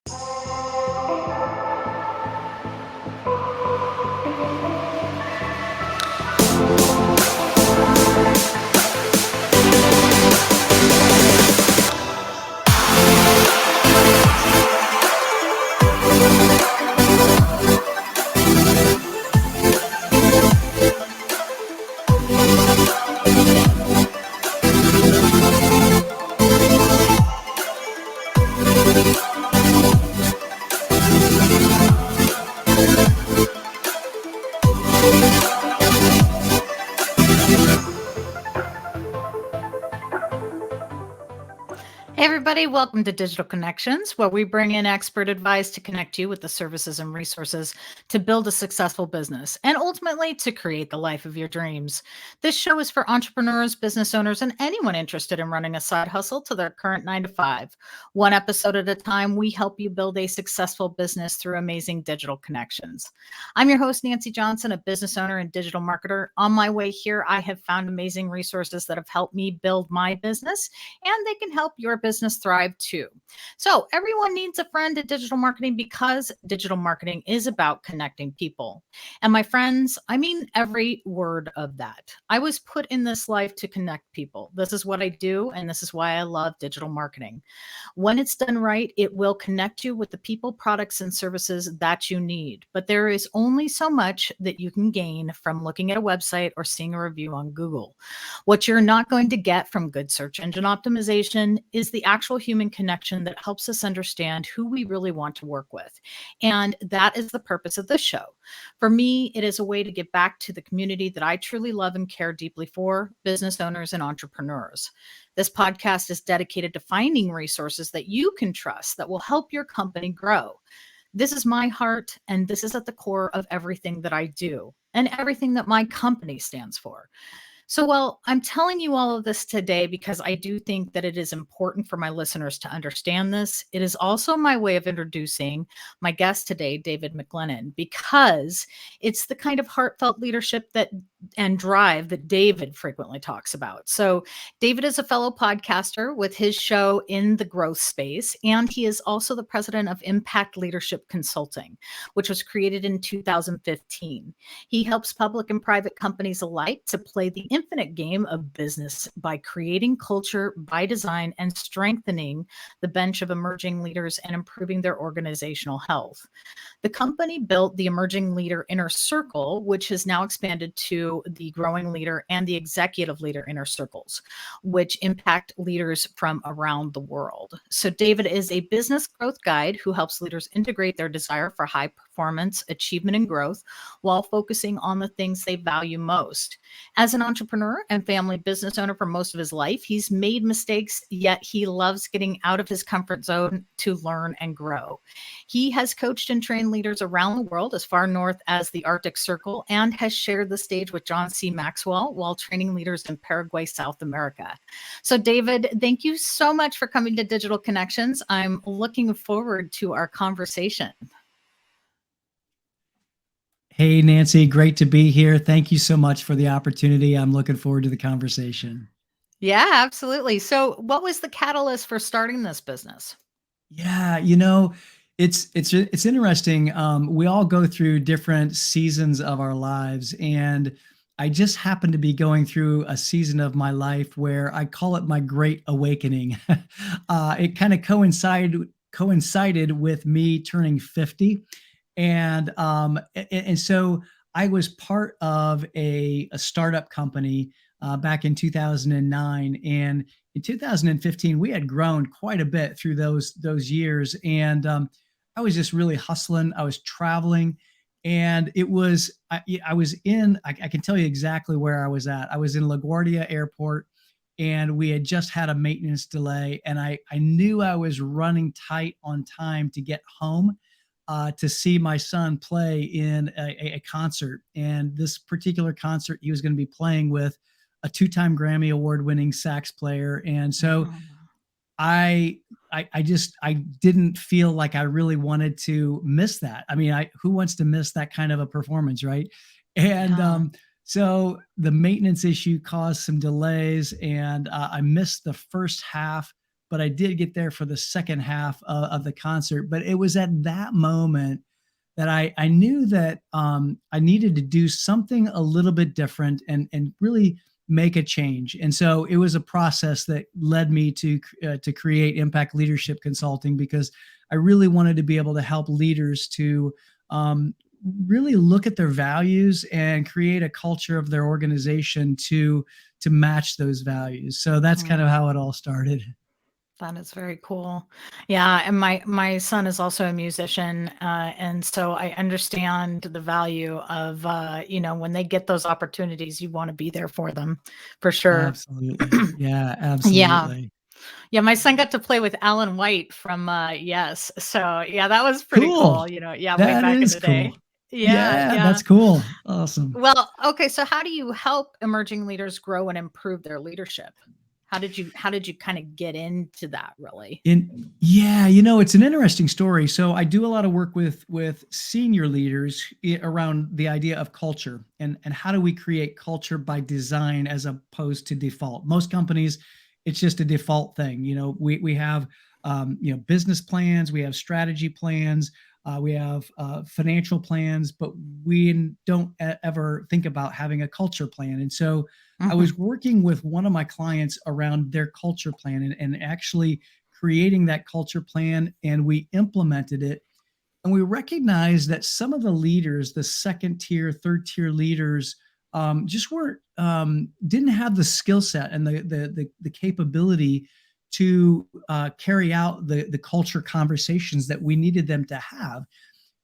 Hey everybody, welcome to Digital Connections, where we bring in expert advice to connect you with the services and resources to build a successful business and ultimately to create the life of your dreams. This show is for entrepreneurs, business owners, and anyone interested in running a side hustle to their current 9 to 5. One episode at a time, we help you build a successful business through amazing digital connections. I'm your host, Nancee Johnson, a business owner and digital marketer. On my way here, I have found amazing resources that have helped me build my business, and they can help your business thrive too. So everyone needs a friend in digital marketing because digital marketing is about connecting people. And my friends, I mean every word of that. I was put in this life to connect people. This is what I do, and this is why I love digital marketing. When it's done right, it will connect you with the people, products, and services that you need. But there is only so much that you can gain from looking at a website or seeing a review on Google. What you're not going to get from good search engine optimization is the actual human connection that helps us understand who we really want to work with. And that is the purpose of this show. For me, it is a way to get back to the community that I truly love and care deeply for, business owners and entrepreneurs. This podcast is dedicated to finding resources that you can trust that will help your company grow. This is my heart, and this is at the core of everything that I do and everything that my company stands for. So, well, I'm telling you all of this today because I do think that it is important for my listeners to understand this. It is also my way of introducing my guest today, David McGlennen, because it's the kind of heartfelt leadership that and drive that David frequently talks about. So, David is a fellow podcaster with his show In the Growth Space, and he is also the president of Impact Leadership Consulting, which was created in 2015. He helps public and private companies alike to play the infinite game of business by creating culture by design and strengthening the bench of emerging leaders and improving their organizational health. The company built the Emerging Leader Inner Circle, which has now expanded to the Growing Leader and the Executive Leader Inner Circles, which impact leaders from around the world. So David is a business growth guide who helps leaders integrate their desire for high performance, achievement, and growth while focusing on the things they value most. As an entrepreneur and family business owner for most of his life, he's made mistakes, yet he loves getting out of his comfort zone to learn and grow. He has coached and trained leaders around the world as far north as the Arctic Circle and has shared the stage with John C. Maxwell while training leaders in Paraguay, South America. So, David, thank you so much for coming to Digital Connections. I'm looking forward to our conversation. Hey, Nancee, great to be here. Thank you so much for the opportunity. I'm looking forward to the conversation. Yeah, absolutely. So, what was the catalyst for starting this business? Yeah, it's interesting. We all go through different seasons of our lives, and I just happened to be going through a season of my life where I call it my Great Awakening. It kind of coincided with me turning 50, and so I was part of a startup company back in 2009, and in 2015 we had grown quite a bit through those years, and I was just really hustling. I was traveling, and I was in. I can tell you exactly where I was at. I was in LaGuardia Airport, and we had just had a maintenance delay, and I knew I was running tight on time to get home to see my son play in a concert. And this particular concert, he was going to be playing with a two-time Grammy award-winning sax player. And so I didn't feel like I really wanted to miss that. I mean, who wants to miss that kind of a performance, right? And so the maintenance issue caused some delays, and I missed the first half but I did get there for the second half of the concert. But it was at that moment that I knew that I needed to do something a little bit different and really make a change. And so it was a process that led me to create Impact Leadership Consulting, because I really wanted to be able to help leaders to really look at their values and create a culture of their organization to match those values. So that's kind of how it all started. That is very cool. Yeah, and my son is also a musician, and so I understand the value of when they get those opportunities, you want to be there for them, for sure. Absolutely. Yeah, Yeah, absolutely. yeah. My son got to play with Alan White from Yes, so yeah, that was pretty Cool. cool. Yeah, way That back in is the cool. day. Yeah, Yeah, yeah. that's cool. Awesome. Well, okay. So, how do you help emerging leaders grow and improve their leadership? How did you kind of get into that, really? Yeah, it's an interesting story. So I do a lot of work with senior leaders around the idea of culture and how do we create culture by design as opposed to default. Most companies, it's just a default thing. We have business plans, we have strategy plans, we have financial plans, but we don't ever think about having a culture plan. And so I Hmm. was working with one of my clients around their culture plan and actually creating that culture plan, and we implemented it. And we recognized that some of the leaders, the second tier, third tier leaders, just weren't didn't have the skill set and the capability to carry out the culture conversations that we needed them to have.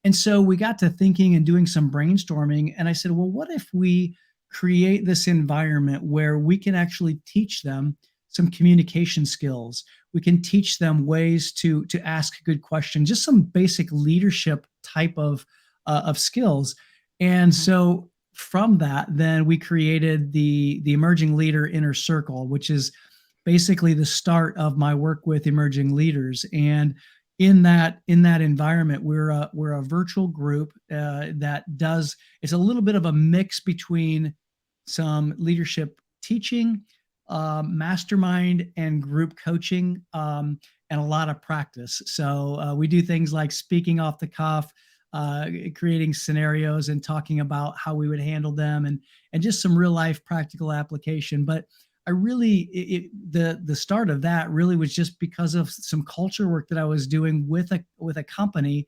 And so we got to thinking and doing some brainstorming. And I said, well, what if we create this environment where we can actually teach them some communication skills? We can teach them ways to ask good questions, just some basic leadership type of skills. And Hmm. so from that, then we created the Emerging Leader Inner Circle, which is basically the start of my work with emerging leaders. And in that environment, we're a virtual group that does, it's a little bit of a mix between some leadership teaching, mastermind and group coaching, and a lot of practice. So we do things like speaking off the cuff, creating scenarios and talking about how we would handle them, and just some real life practical application. But I really the start of that really was just because of some culture work that I was doing with a company,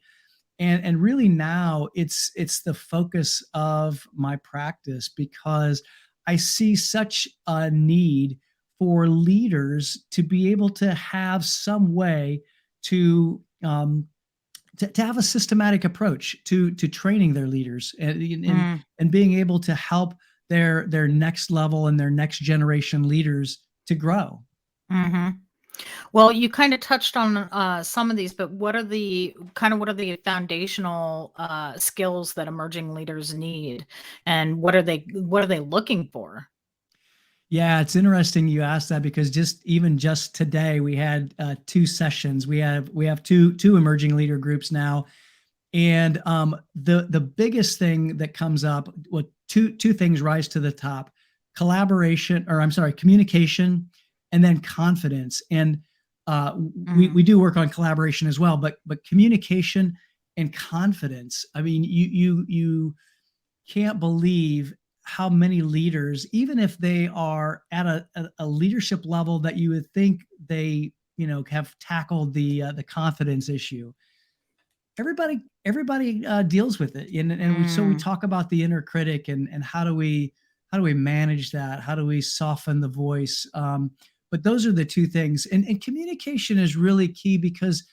and really now it's the focus of my practice, because I see such a need for leaders to be able to have some way to to have a systematic approach to training their leaders, and being able to help their next level and their next generation leaders to grow. Mm-hmm. Well, you kind of touched on some of these, but what are the foundational skills that emerging leaders need, and what are they looking for? Yeah, it's interesting you asked that, because just today we had two sessions. We have two emerging leader groups now, and the biggest thing that comes up, well, two things rise to the top: collaboration, or I'm sorry, communication, and then confidence. And we Mm, do work on collaboration as well, but communication and confidence. I mean, you can't believe how many leaders, even if they are at a leadership level that you would think they have tackled the confidence issue, everybody deals with it. And we mm, talk about the inner critic, and how do we manage that, how do we soften the voice. But those are the two things, and communication is really key, because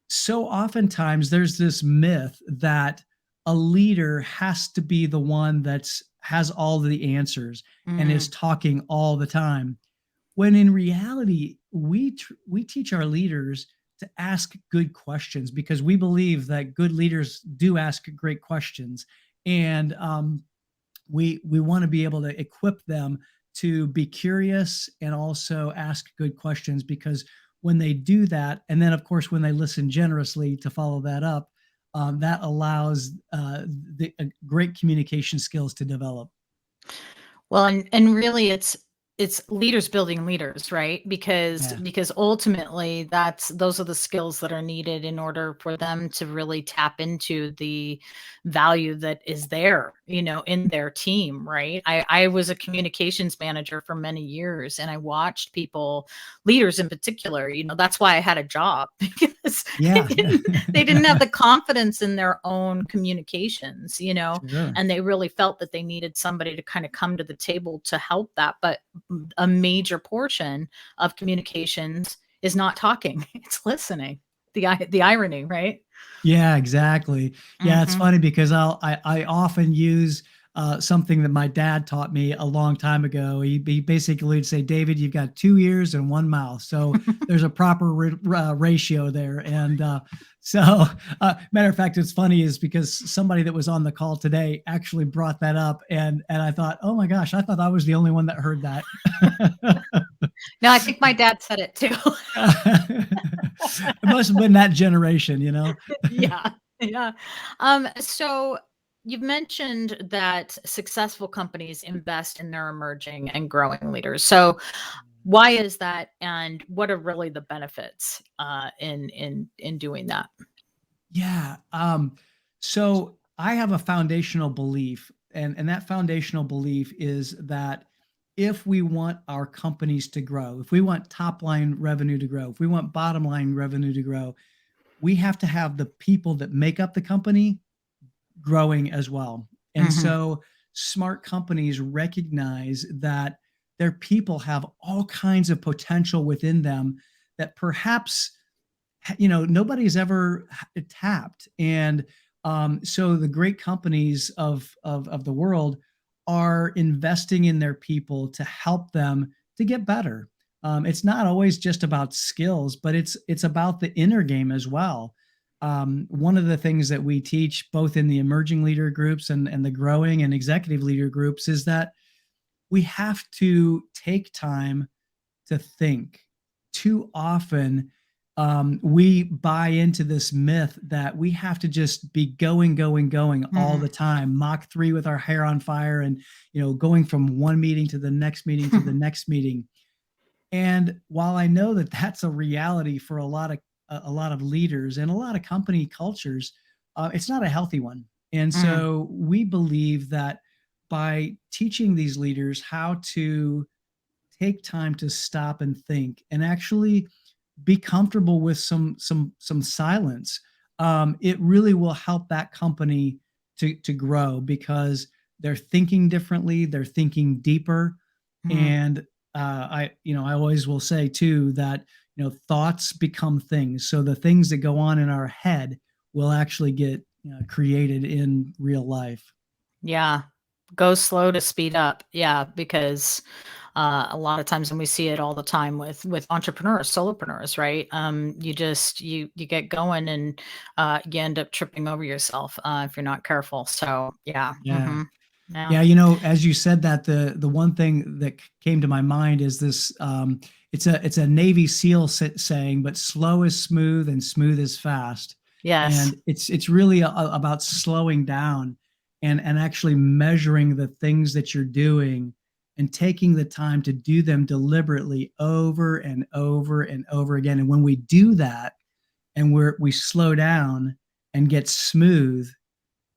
so oftentimes there's this myth that a leader has to be the one that's has all the answers and is mm, talking all the time, when in reality we teach our leaders to ask good questions, because we believe that good leaders do ask great questions. And we want to be able to equip them to be curious and also ask good questions, because when they do that, and then of course when they listen generously to follow that up, that allows the great communication skills to develop. Well, and really, it's leaders building leaders, right? Because Yeah. ultimately those are the skills that are needed in order for them to really tap into the value that is there, in their team, right? I was a communications manager for many years, and I watched people, leaders in particular, that's why I had a job, because they Yeah. didn't they didn't have the confidence in their own communications, Sure. and they really felt that they needed somebody to kind of come to the table to help that. But a major portion of communications is not talking, it's listening. The irony, right? Yeah, exactly. Yeah, it's Mhm. funny because I often use something that my dad taught me a long time ago. He basically would say, David, you've got two ears and one mouth. So there's a proper ratio there. And so, matter of fact, it's funny is because somebody that was on the call today actually brought that up. And I thought, oh my gosh, I thought I was the only one that heard that. No, I think my dad said it too. It must have been that generation, you know? Yeah, yeah. So you've mentioned that successful companies invest in their emerging and growing leaders. So why is that, and what are really the benefits in doing that? Yeah. So I have a foundational belief, and that foundational belief is that if we want our companies to grow, if we want top line revenue to grow, if we want bottom line revenue to grow, we have to have the people that make up the company growing as well. And Mhm. so smart companies recognize that their people have all kinds of potential within them that perhaps nobody's ever tapped. And so the great companies of the world are investing in their people to help them to get better. It's not always just about skills, but it's about the inner game as well. One of the things that we teach both in the emerging leader groups and the growing and executive leader groups is that we have to take time to think. Too often, we buy into this myth that we have to just be going, going, going all Mhm. the time, Mach 3 with our hair on fire, and going from one meeting to the next meeting to the next meeting. And while I know that that's a reality for a lot of leaders and a lot of company cultures, it's not a healthy one. And Mm. so we believe that by teaching these leaders how to take time to stop and think and actually be comfortable with some silence, it really will help that company to grow because they're thinking differently, they're thinking deeper. Mhm. And I always will say too that thoughts become things, so the things that go on in our head will actually get created in real life. Yeah. Go slow to speed up. Yeah, because a lot of times, and we see it all the time with entrepreneurs, solopreneurs, right? You just you get going, and you end up tripping over yourself if you're not careful. So yeah. Yeah. Yeah. Yeah, as you said that, the one thing that came to my mind is this. It's a Navy SEAL saying, but slow is smooth and smooth is fast, Yes. and it's really about slowing down and actually measuring the things that you're doing and taking the time to do them deliberately over and over and over again. And when we do that, and we slow down and get smooth,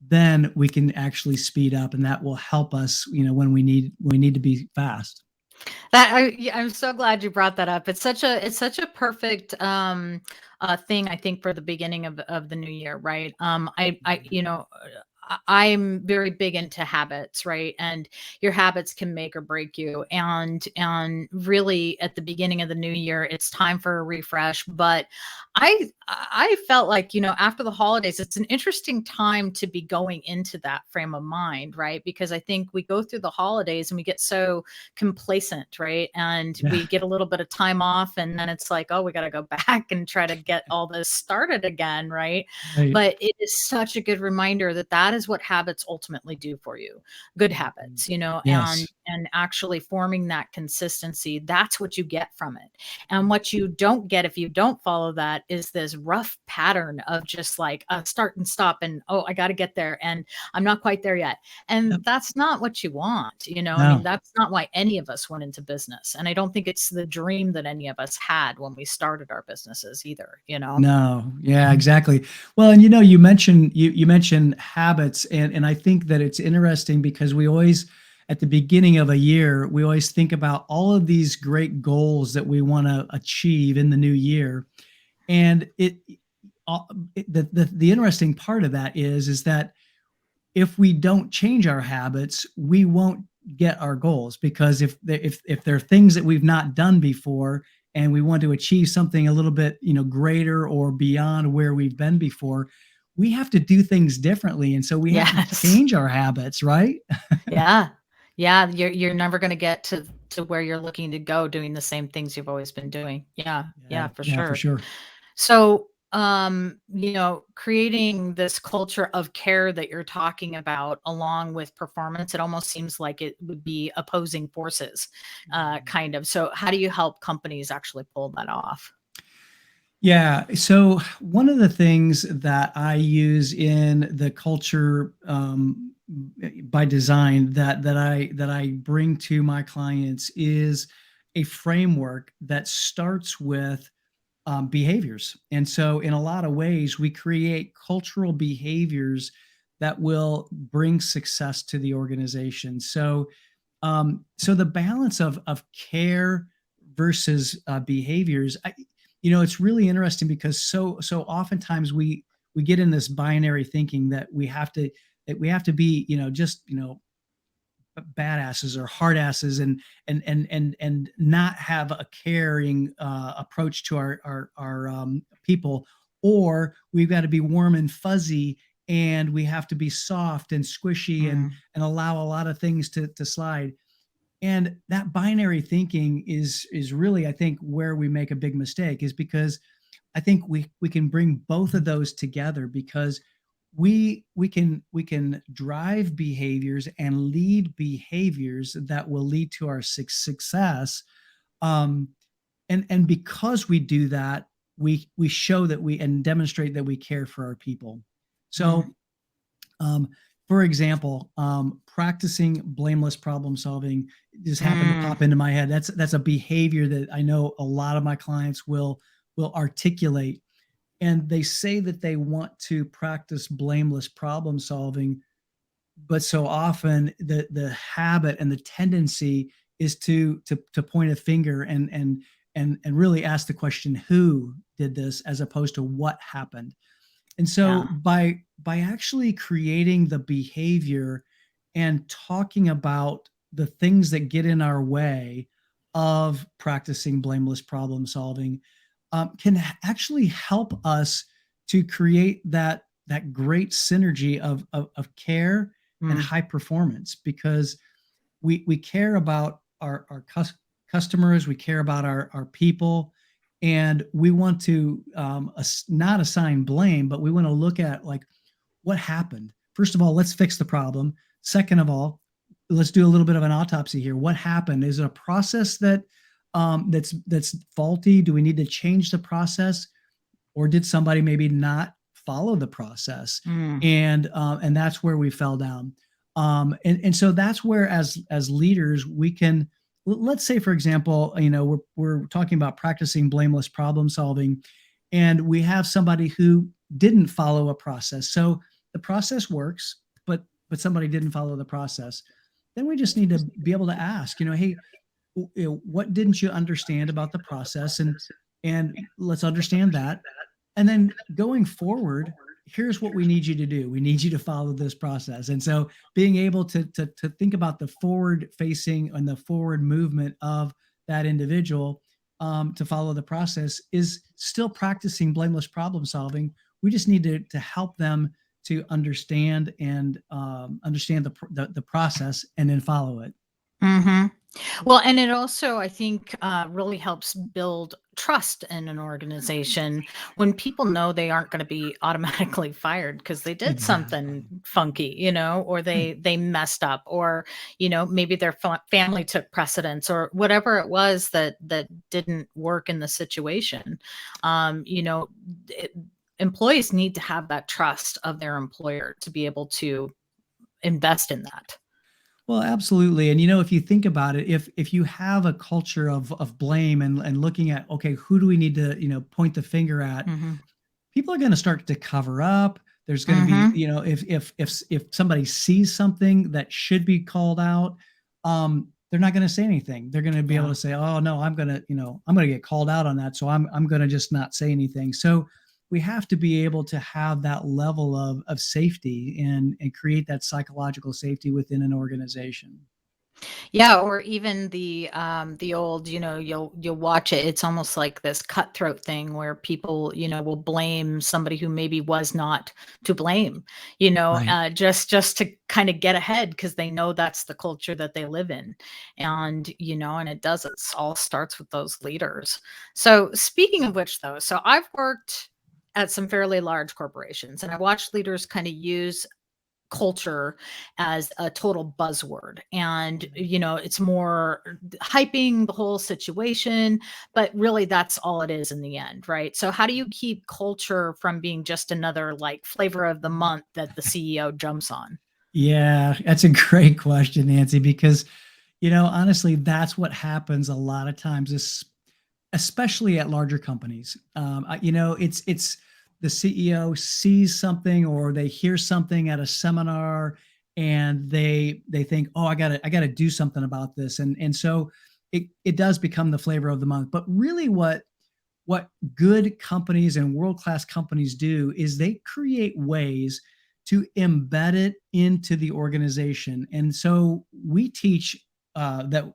then we can actually speed up, and that will help us when we need to be fast. Yeah, I'm so glad you brought that up. It's such a perfect thing, I think, for the beginning of the new year, right? I'm very big into habits, right? And your habits can make or break you. And really, at the beginning of the new year, it's time for a refresh. But I felt like, after the holidays, it's an interesting time to be going into that frame of mind, right? Because I think we go through the holidays and we get so complacent, right? And Yeah. we get a little bit of time off, and then it's like, oh, we got to go back and try to get all this started again, right? Right. But it is such a good reminder that that is is what habits ultimately do for you. Good Mhm. habits, you know, Yes. and actually forming that consistency, that's what you get from it. And what you don't get if you don't follow that is this rough pattern of just like start and stop and, oh, I got to get there and I'm not quite there yet. And Yep. that's not what you want. I mean, No. that's not why any of us went into business. And I don't think it's the dream that any of us had when we started our businesses either. No, yeah, exactly. Well, and you mentioned habits, and I think that it's interesting because we always at the beginning of a year we always think about all of these great goals that we want to achieve in the new year, and uh, the interesting part of that is that if we don't change our habits, we won't get our goals because if there are things that we've not done before and we want to achieve something a little bit greater or beyond where we've been before, we have to do things differently, and so we have to Yes. change our habits, right? Yeah. Yeah, you're never gonna get to where you're looking to go doing the same things you've always been doing. Yeah, Yeah, yeah, for yeah, for sure. sure. So, creating this culture of care that you're talking about along with performance, it almost seems like it would be opposing forces, kind of. So how do you help companies actually pull that off? Yeah. So one of the things that I use in the culture by design that I bring to my clients is a framework that starts with behaviors. And so, in a lot of ways, we create cultural behaviors that will bring success to the organization. So the balance of care versus behaviors, it's really interesting because so oftentimes we get in this binary thinking that we have to be just badasses or hard asses and not have a caring approach to our people, or we've got to be warm and fuzzy and we have to be soft and squishy and allow a lot of things to slide. And that binary thinking is really, I think, where we make a big mistake, is because I think we can bring both of those together, because we can drive behaviors and lead behaviors that will lead to our success. um and because we do that, we show that we and demonstrate that we care for our people. Mm, So um, for example, practicing blameless problem solving just happened to mm, pop into my head. That's a behavior that I know a lot of my clients will articulate, and they say that they want to practice blameless problem solving, but so often the habit and the tendency is to point a finger and really ask the question, who did this, as opposed to what happened. And so yeah. by actually creating the behavior and talking about the things that get in our way of practicing blameless problem solving, can actually help us to create that great synergy of care and Mm, high performance, because we care about our customers, we care about our people, and we want to not assign blame, but we want to look at, like, what happened. First of all, let's fix the problem. Second of all, let's do a little bit of an autopsy here. What happened? Is it a process that's faulty? Do we need to change the process, or did somebody maybe not follow the process? mm, And that's where we fell down. And so that's where, as leaders, we can, let's say, for example, we're talking about practicing blameless problem solving, and we have somebody who didn't follow a process. So the process works, but somebody didn't follow the process. Then we just need to be able to ask, hey, what didn't you understand about the process, and let's understand that. And then going forward, here's what we need you to do. We need you to follow this process. And so being able to think about the forward facing and the forward movement of that individual, to follow the process, is still practicing blameless problem solving. We just need to help them to understand and understand the process and then follow it. mhm. Well, and it also, I think, really helps build trust in an organization when people know they aren't going to be automatically fired because they did something Exactly. funky, or Right. they messed up, or maybe their family took precedence, or whatever it was that didn't work in the situation. It, employees need to have that trust of their employer to be able to invest in that. Well, absolutely. And if you think about it, if you have a culture of blame and looking at, okay, who do we need to, point the finger at, Hmm. people are going to start to cover up. There's going to be, Hmm. if somebody sees something that should be called out, they're not going to say anything. They're going to be able Yeah. to say, "Oh no, I'm going to get called out on that, so I'm going to just not say anything." So we have to be able to have that level of safety and create that psychological safety within an organization. Yeah, or even the old, you'll watch it. It's almost like this cutthroat thing where people, will blame somebody who maybe was not to blame, Right. just to kind of get ahead because they know that's the culture that they live in. And it does, it all starts with those leaders. So speaking of which though, so I've worked at some fairly large corporations and I watched leaders kind of use culture as a total buzzword, and it's more hyping the whole situation, but really that's all it is in the end, right? So how do you keep culture from being just another like flavor of the month that the CEO jumps on? Yeah, that's a great question, Nancy, because honestly, that's what happens a lot of times, especially at larger companies. It's the CEO sees something or they hear something at a seminar and they think, oh, I gotta do something about this, and so it does become the flavor of the month. But really, what good companies and world-class companies do is they create ways to embed it into the organization. And so we teach that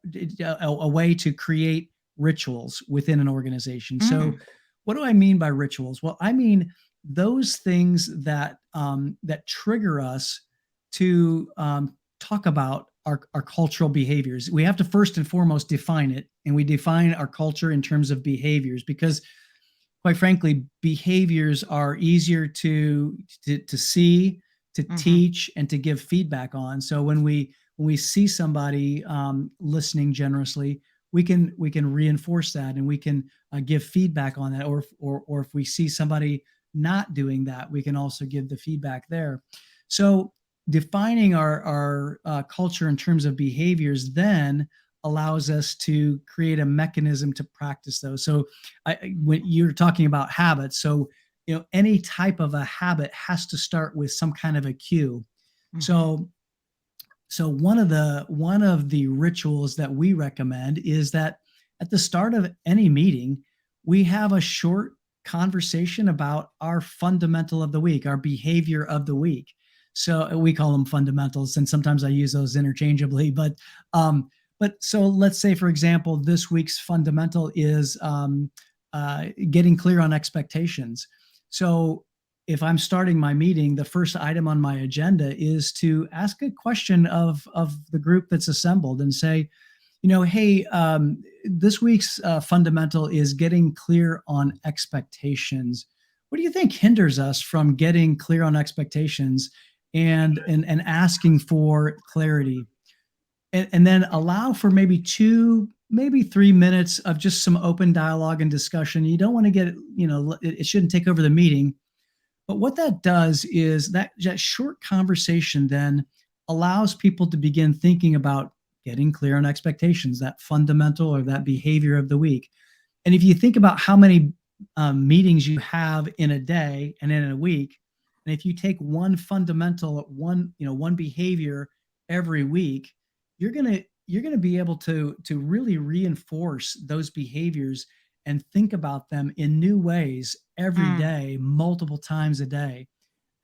a way to create rituals within an organization. So Mm, what do I mean by rituals? Well, I mean those things that trigger us to talk about our cultural behaviors. We have to first and foremost define it, and we define our culture in terms of behaviors because, quite frankly, behaviors are easier to see, to mhm, teach, and to give feedback on. So when we see somebody listening generously, we can reinforce that, and we can give feedback on that. Or if we see somebody not doing that, we can also give the feedback there. So defining our culture in terms of behaviors then allows us to create a mechanism to practice those. So when you're talking about habits, so any type of a habit has to start with some kind of a cue. mhm, So one of the rituals that we recommend is that at the start of any meeting, we have a short conversation about our fundamental of the week, our behavior of the week. So we call them fundamentals, and sometimes I use those interchangeably. But so let's say, for example, this week's fundamental is getting clear on expectations. So if I'm starting my meeting, the first item on my agenda is to ask a question of the group that's assembled and say, hey, this week's fundamental is getting clear on expectations. What do you think hinders us from getting clear on expectations and asking for clarity? And then allow for maybe 2, maybe 3 minutes of just some open dialogue and discussion. You don't want to get, it shouldn't take over the meeting, but what that does is that short conversation then allows people to begin thinking about getting clear on expectations, that fundamental or that behavior of the week. And if you think about how many meetings you have in a day and in a week, and if you take one fundamental, one behavior every week, you're gonna be able to really reinforce those behaviors and think about them in new ways every mm. day, multiple times a day.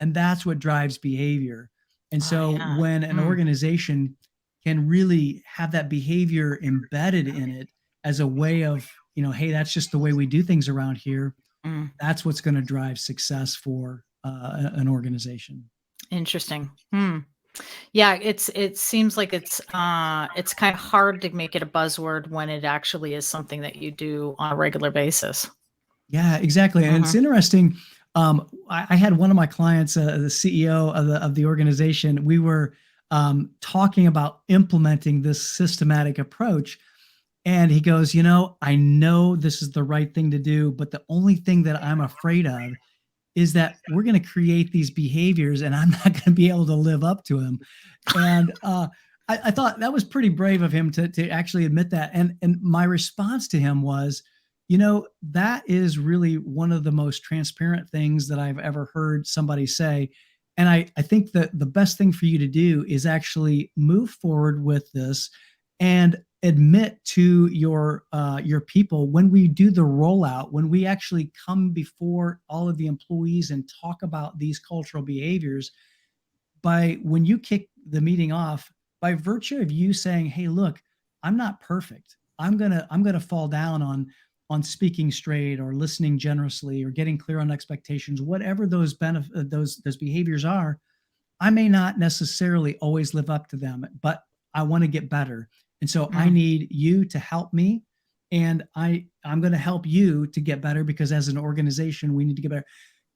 And that's what drives behavior. And Oh so yeah. when an Mm, organization can really have that behavior embedded in it as a way of, hey, that's just the way we do things around here, mm. that's what's going to drive success for an organization. Interesting. Hmm. Yeah, it seems like it's kind of hard to make it a buzzword when it actually is something that you do on a regular basis. Yeah, exactly. And it's Mhm. interesting. I had one of my clients, the CEO of the organization. We were talking about implementing this systematic approach, and he goes, I know this is the right thing to do, but the only thing that I'm afraid of is that we're going to create these behaviors and I'm not going to be able to live up to them. And I thought that was pretty brave of him to actually admit that. And my response to him was, that is really one of the most transparent things that I've ever heard somebody say. And I think that the best thing for you to do is actually move forward with this and admit to your people when we do the rollout, when we actually come before all of the employees and talk about these cultural behaviors. By when you kick the meeting off, by virtue of you saying, hey, look, I'm not perfect, I'm gonna fall down on speaking straight or listening generously or getting clear on expectations, whatever those benefit those behaviors are. I may not necessarily always live up to them, but I want to get better. And so I Mm, need you to help me. And I'm going to help you to get better because as an organization, we need to get better.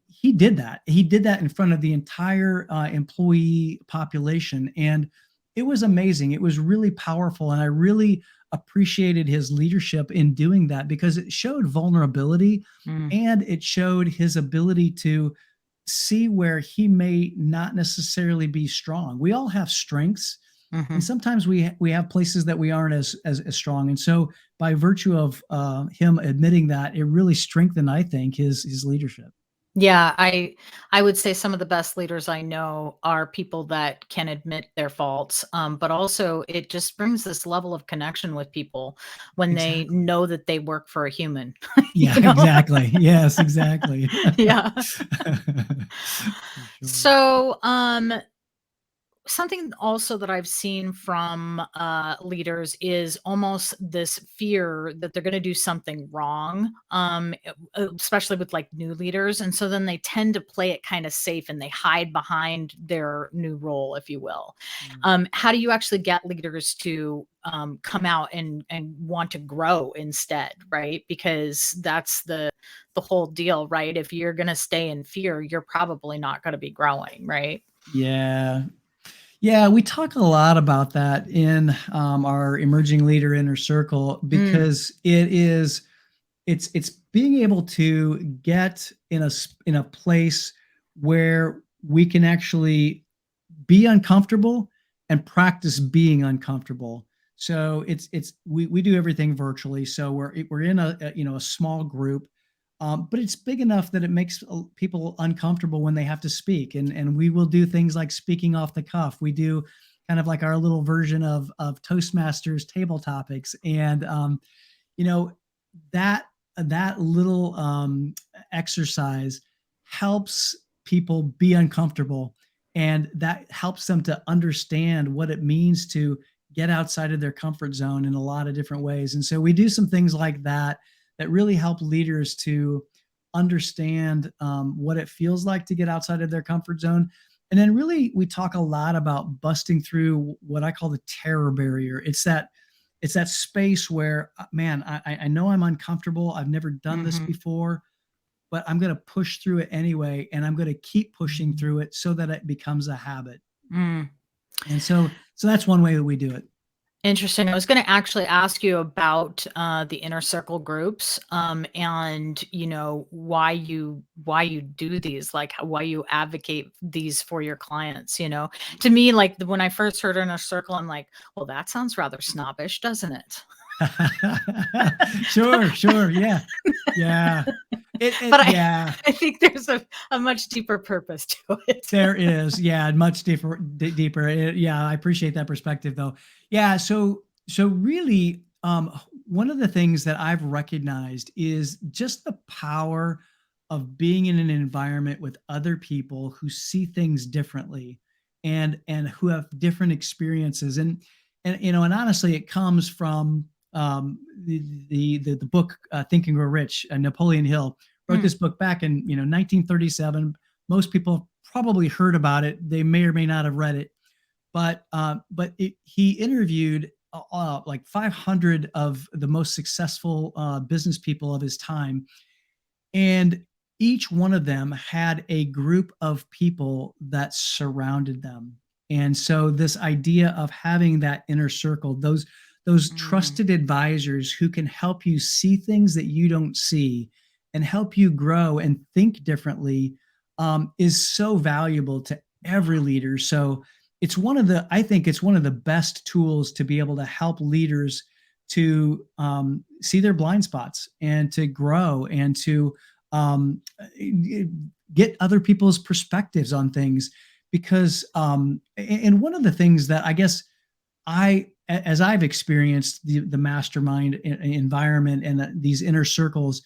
He did that. He did that in front of the entire employee population. And it was amazing. It was really powerful. And I really appreciated his leadership in doing that because it showed vulnerability mm, and it showed his ability to see where he may not necessarily be strong. We all have strengths, and mhm. sometimes we have places that we aren't as strong. And so, by virtue of him admitting that, it really strengthened, I think, his leadership. Yeah, I would say some of the best leaders I know are people that can admit their faults, but also it just brings this level of connection with people when they Exactly. know that they work for a human, Yeah, you know? exactly. Yes, exactly. Yeah. For sure. So, something also that I've seen from leaders is almost this fear that they're going to do something wrong, especially with like new leaders. And so then they tend to play it kind of safe and they hide behind their new role, if you will. Mm. How do you actually get leaders to come out and want to grow instead, right? Because that's the whole deal, right? If you're going to stay in fear, you're probably not going to be growing, right? Yeah. Yeah, we talk a lot about that in our emerging leader inner circle Mm, because it's being able to get in a place where we can actually be uncomfortable and practice being uncomfortable. So we do everything virtually. So we're in a small group, but it's big enough that it makes people uncomfortable when they have to speak. And we will do things like speaking off the cuff. We do kind of like our little version of Toastmasters table topics, and you know that that little exercise helps people be uncomfortable, and that helps them to understand what it means to get outside of their comfort zone in a lot of different ways. And so we do some things like that that really help leaders to understand what it feels like to get outside of their comfort zone. And then really we talk a lot about busting through what I call the terror barrier. It's that space where, man, I know I'm uncomfortable. I've never done this mhm. before, but I'm going to push through it anyway. And I'm going to keep pushing through it so that it becomes a habit. Mm, And so that's one way that we do it. interesting. I was going to actually ask you about the inner circle groups, and why you do these, like why you advocate these for your clients. To me, like when I first heard inner circle, I'm like, well, that sounds rather snobbish, doesn't it? Sure, sure. Yeah. Yeah. But I, Yeah. I think there's a much deeper purpose to it. There is, yeah, much deeper, deeper. Yeah, I appreciate that perspective, though. Yeah, so really, one of the things that I've recognized is just the power of being in an environment with other people who see things differently, and who have different experiences, and honestly, it comes from the book Think and Grow Rich. Napoleon Hill wrote Mm, this book back in 1937. Most people probably heard about it. They may or may not have read it. he interviewed like 500 of the most successful business people of his time, and each one of them had a group of people that surrounded them. And so this idea of having that inner circle, those Mm, trusted advisors who can help you see things that you don't see and help you grow and think differently, is so valuable to every leader. So I think it's one of the best tools to be able to help leaders to see their blind spots and to grow and to um, get other people's perspectives on things. Because and one of the things that I guess as I've experienced the mastermind environment and these inner circles,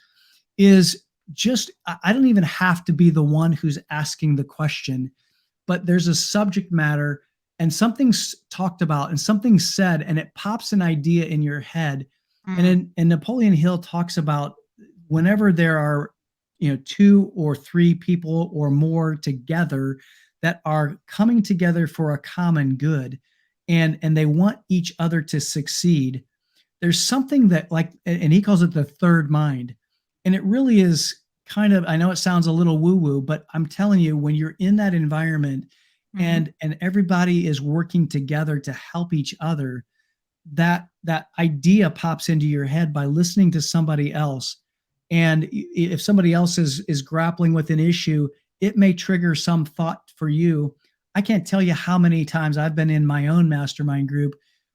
is just I don't even have to be the one who's asking the question, but there's a subject matter and something's talked about and something's said, and it pops an idea in your head. mm, And Napoleon Hill talks about whenever there are, two or three people or more together that are coming together for a common good, and they want each other to succeed, there's something that, like, and he calls it the third mind. And it really is kind of, I know it sounds a little woo woo, but I'm telling you, when you're in that environment mhm. and everybody is working together to help each other, that idea pops into your head by listening to somebody else. And if somebody else is grappling with an issue, it may trigger some thought for you. I can't tell you how many times I've been in my own mastermind group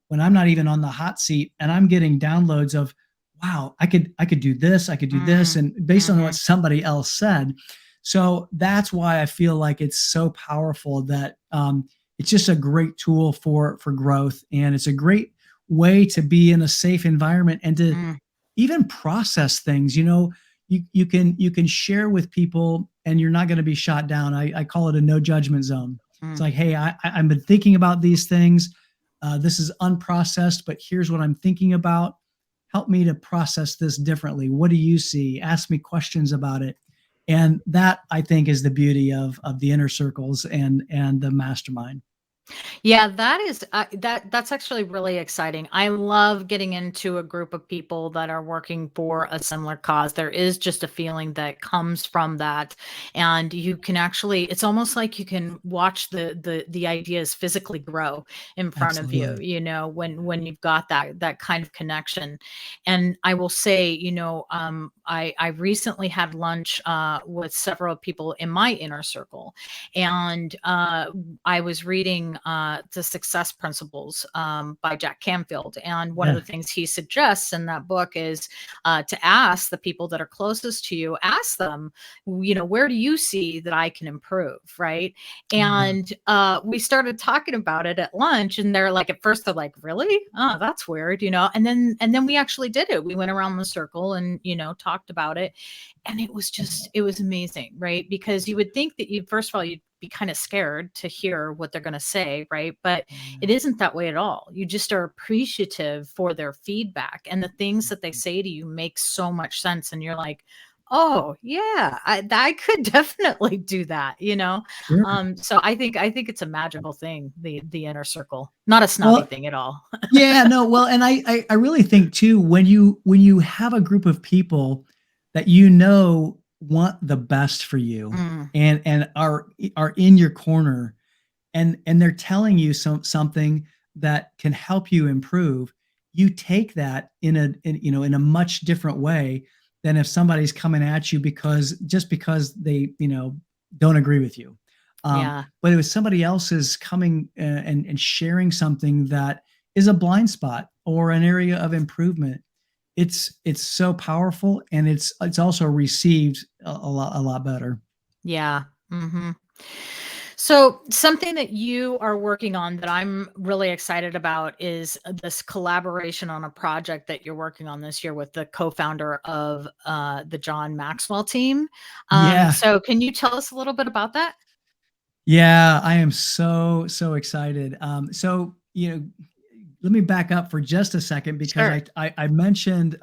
when I'm not even on the hot seat and I'm getting downloads of, wow, I could do this, I could do this, Mm, and based on what mhm. somebody else said. So that's why I feel like it's so powerful, that it's just a great tool for growth, and it's a great way to be in a safe environment and to Mm, even process things. You can share with people and you're not going to be shot down. I call it a no judgment zone. It's mm. like, hey, I've been thinking about these things. This is unprocessed, but here's what I'm thinking about. Help me to process this differently. What do you see? Ask me questions about it. And that, I think, is the beauty of the inner circles and the mastermind. Yeah, that is that's actually really exciting. I love getting into a group of people that are working for a similar cause. There is just a feeling that comes from that, and you can actually it's almost like you can watch the ideas physically grow in front of you, Absolutely. when you've got that kind of connection. And I will say, I recently had lunch with several people in my inner circle, and I was reading The Success Principles by Jack Canfield. And one of Yeah. the things he suggests in that book is to ask the people that are closest to you, ask them, where do you see that I can improve? Right. Yeah. And we started talking about it at lunch, and they're like, at first, they're like, really? Oh, that's weird, and then we actually did it. We went around the circle and, talked about it. And it was amazing, right? Because you would think that first of all, you'd be kind of scared to hear what they're going to say, right? But it isn't that way at all. You just are appreciative for their feedback, and the things that they say to you make so much sense. And you're like, oh yeah, I could definitely do that. Sure. So I think it's a magical thing, the inner circle, not a snobby Well, thing at all. yeah, no, well, and I really think too, when you have a group of people that want the best for you, Mm, and are in your corner, and they're telling you something that can help you improve, you take that in a much different way than if somebody's coming at you because they don't agree with you. yeah. But it was somebody else's coming and sharing something that is a blind spot or an area of improvement. It's so powerful, and it's also received a lot better. Yeah. Hmm. So, something that you are working on that I'm really excited about is this collaboration on a project that you're working on this year with the co-founder of the John Maxwell team. Yeah. So, can you tell us a little bit about that? Yeah, I am so excited. So, let me back up for just a second, because Sure. I mentioned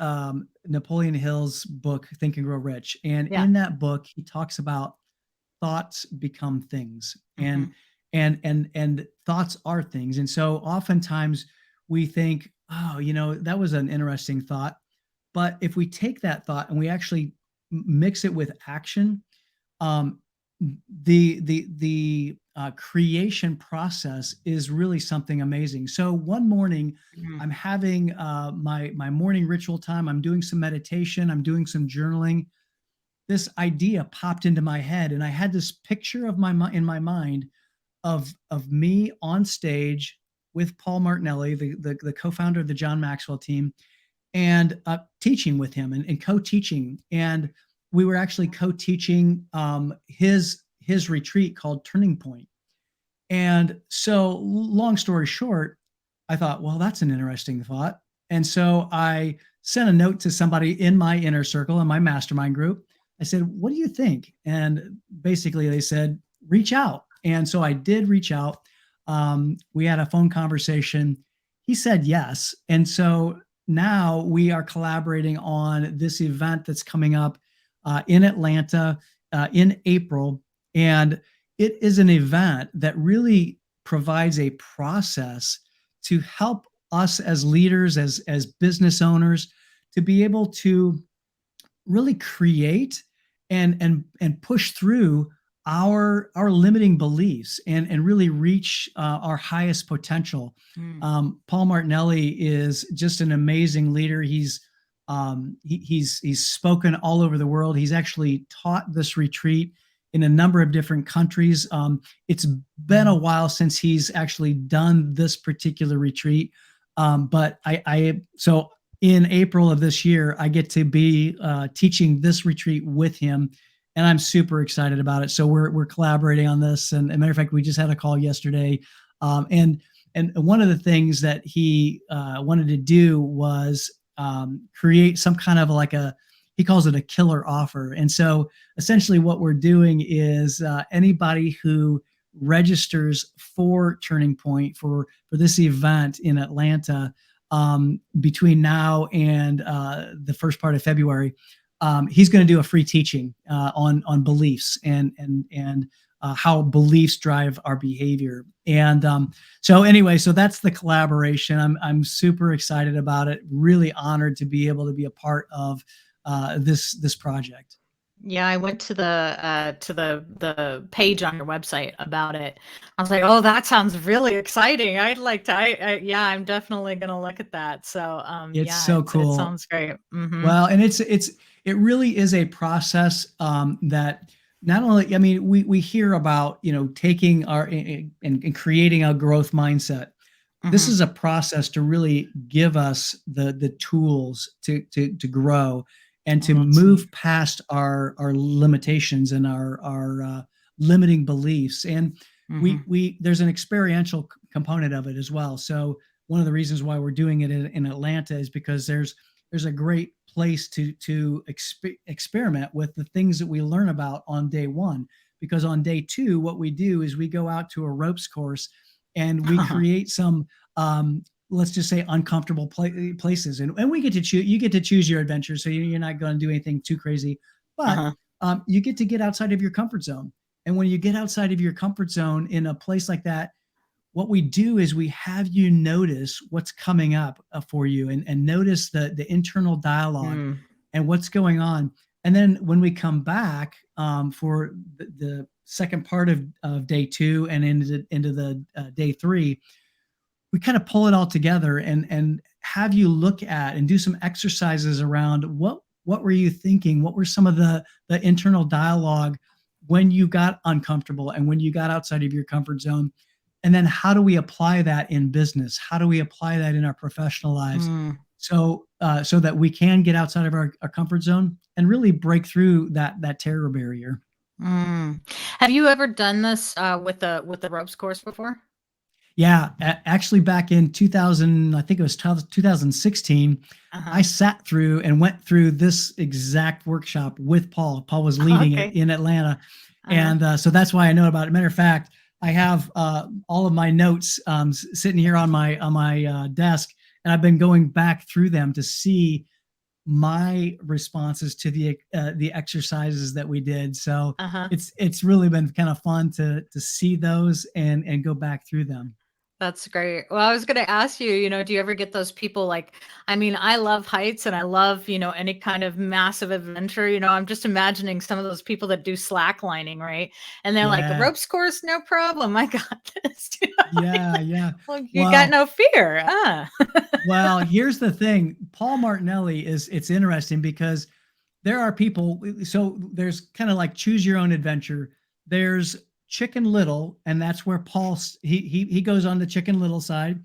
Napoleon Hill's book Think and Grow Rich, and Yeah. in that book he talks about thoughts become things. Hmm. and thoughts are things. And so oftentimes we think, oh, that was an interesting thought. But if we take that thought and we actually mix it with action, um, the creation process is really something amazing. So one morning, Mhm. I'm having my morning ritual time. I'm doing some meditation. I'm doing some journaling. This idea popped into my head, and I had this picture of in my mind of me on stage with Paul Martinelli, the co-founder of the John Maxwell team, and teaching with him and co-teaching. And we were actually co-teaching his retreat called Turning Point. And so, long story short, I thought, well, that's an interesting thought. And so I sent a note to somebody in my inner circle, in my mastermind group. I said, what do you think? And basically they said, reach out. And so I did reach out. We had a phone conversation. He said yes. And so now we are collaborating on this event that's coming up in Atlanta in April. And it is an event that really provides a process to help us as leaders, as business owners, to be able to really create and push through our limiting beliefs and really reach our highest potential. Mm. Paul Martinelli is just an amazing leader. He's spoken all over the world. He's actually taught this retreat in a number of different countries. It's been a while since he's actually done this particular retreat, but so in April of this year, I get to be teaching this retreat with him, and I'm super excited about it. So we're collaborating on this, and as a matter of fact, we just had a call yesterday, and one of the things that he wanted to do was create some kind of like he calls it a killer offer. And so essentially what we're doing is anybody who registers for Turning Point for this event in Atlanta between now and the first part of February, he's going to do a free teaching on beliefs and how beliefs drive our behavior. And so anyway, so that's the collaboration. I'm super excited about it. Really honored to be able to be a part of this project. Yeah, I went to the page on your website about it. I was like, "Oh, that sounds really exciting. I'd like to yeah, I'm definitely gonna look at that." So, It's yeah, so it cool. sounds great. Mhm. Well, and it really is a process that not only, I mean, we hear about, taking and creating a growth mindset. This Mhm. is a process to really give us the tools to grow and Oh, to that's neat. move past our limitations and our limiting beliefs. And Mhm. we there's an experiential component of it as well. So one of the reasons why we're doing it in Atlanta is because there's a great place to experiment with the things that we learn about on day one. Because on day two, what we do is we go out to a ropes course and we create some let's just say uncomfortable places, and we get to choose. You get to choose your adventure, so you're not going to do anything too crazy, but Uh-huh. you get outside of your comfort zone. And when you get outside of your comfort zone in a place like that, what we do is we have you notice what's coming up for you, and notice the internal dialogue Mm. and what's going on. And then when we come back for the second part of day two and into the day three, we kind of pull it all together and have you look at and do some exercises around what were you thinking, what were some of the internal dialogue when you got uncomfortable and when you got outside of your comfort zone, and then how do we apply that in business, how do we apply that in our professional lives, Mm. so that we can get outside of our comfort zone and really break through that terror barrier. Mm. Have you ever done this with the ropes course before? Yeah, actually, back in 2000, I think it was 2016, I Uh-huh. sat through and went through this exact workshop with Paul. Paul was leading it Okay. in Atlanta, Uh-huh. and so that's why I know about it. Matter of fact, I have all of my notes sitting here on my desk, and I've been going back through them to see my responses to the exercises that we did. So Uh-huh. it's really been kind of fun to see those and go back through them. That's great. Well, I was going to ask you, do you ever get those people like, I mean, I love heights and I love, any kind of massive adventure. I'm just imagining some of those people that do slacklining, right? And they're like, Yeah, ropes course, no problem. I got this. yeah, yeah. Well, you got Well, no fear. Ah. well, here's the thing. Paul Martinelli it's interesting because there are people. So there's kind of like choose your own adventure. There's Chicken Little, and that's where Paul he goes on the Chicken Little side.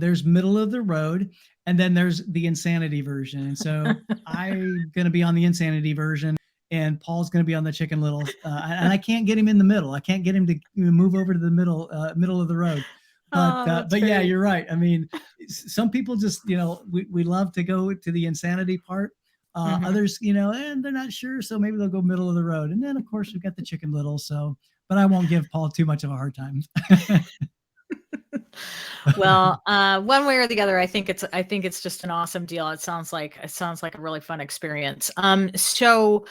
There's middle of the road, and then there's the insanity version. And so I'm going to be on the insanity version, and Paul's going to be on the Chicken Little. And I can't get him in the middle. I can't get him to move over to the middle of the road. Oh, that's But yeah, great. you're right. I mean, some people just we love to go to the insanity part. Mhm. Others, and they're not sure, so maybe they'll go middle of the road. And then, of course, we've got the Chicken Little. So, but I won't give Paul too much of a hard time. Well, one way or the other, I think it's just an awesome deal. It sounds like a really fun experience. So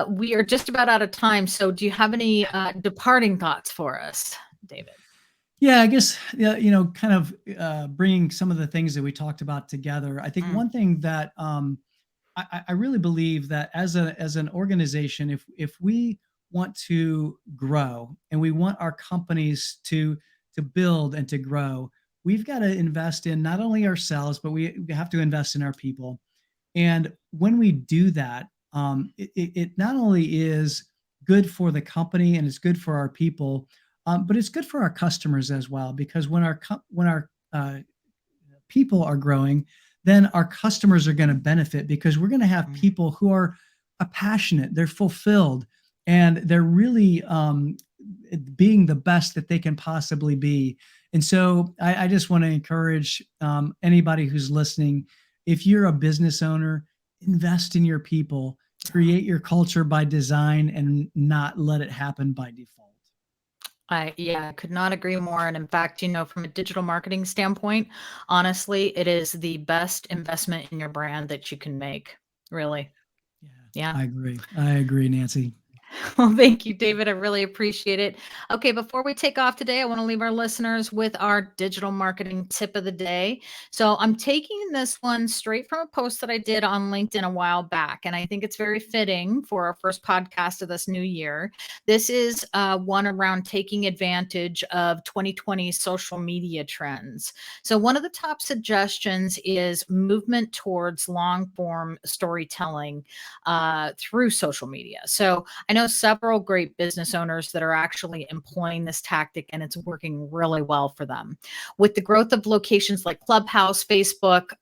we are just about out of time. So do you have any departing thoughts for us, David? Yeah, I guess, yeah, kind of bringing some of the things that we talked about together. I think Mm, one thing that I really believe that as an organization, if we want to grow and we want our companies to build and to grow, we've got to invest in not only ourselves, but we have to invest in our people. And when we do that, it not only is good for the company and it's good for our people, but it's good for our customers as well. Because when our people are growing, then our customers are going to benefit because we're going to have mm. people who are passionate, they're fulfilled, and they're really being the best that they can possibly be. And so I just want to encourage anybody who's listening, if you're a business owner, invest in your people, create your culture by design, and not let it happen by default. I could not agree more. And in fact, from a digital marketing standpoint, honestly, it is the best investment in your brand that you can make. Really. Yeah, Yeah. I agree. I agree, Nancy. Well, thank you, David. I really appreciate it. Okay, before we take off today, I want to leave our listeners with our digital marketing tip of the day. So I'm taking this one straight from a post that I did on LinkedIn a while back, and I think it's very fitting for our first podcast of this new year. This is one around taking advantage of 2020 social media trends. So one of the top suggestions is movement towards long form storytelling through social media. So I know several great business owners that are actually employing this tactic and it's working really well for them. With the growth of locations like Clubhouse, Facebook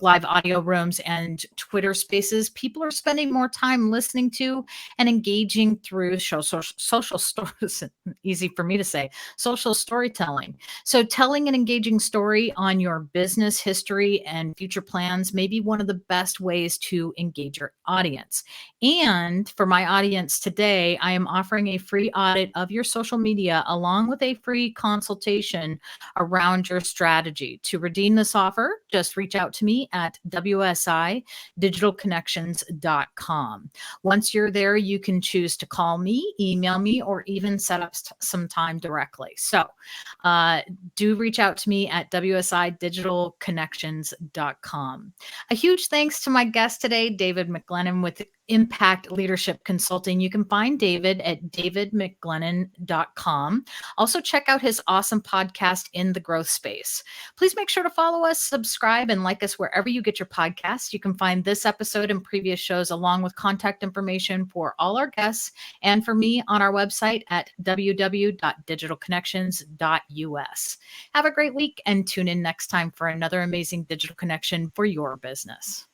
Live audio rooms, and Twitter spaces, people are spending more time listening to and engaging through social stories. Easy for me to say, social storytelling. So, telling an engaging story on your business history and future plans may be one of the best ways to engage your audience. And for my audience today, I am offering a free audit of your social media along with a free consultation around your strategy. To redeem this offer, just reach out to me at wsidigitalconnections.com. Once you're there, you can choose to call me, email me, or even set up some time directly. So uh, do reach out to me at wsidigitalconnections.com. A huge thanks to my guest today, David McGlennen with Impact Leadership Consulting. You can find David at davidmcglennon.com. Also, check out his awesome podcast, In the Growth Space. Please make sure to follow us, subscribe, and like us wherever you get your podcasts. You can find this episode and previous shows along with contact information for all our guests and for me on our website at www.digitalconnections.us. Have a great week and tune in next time for another amazing digital connection for your business.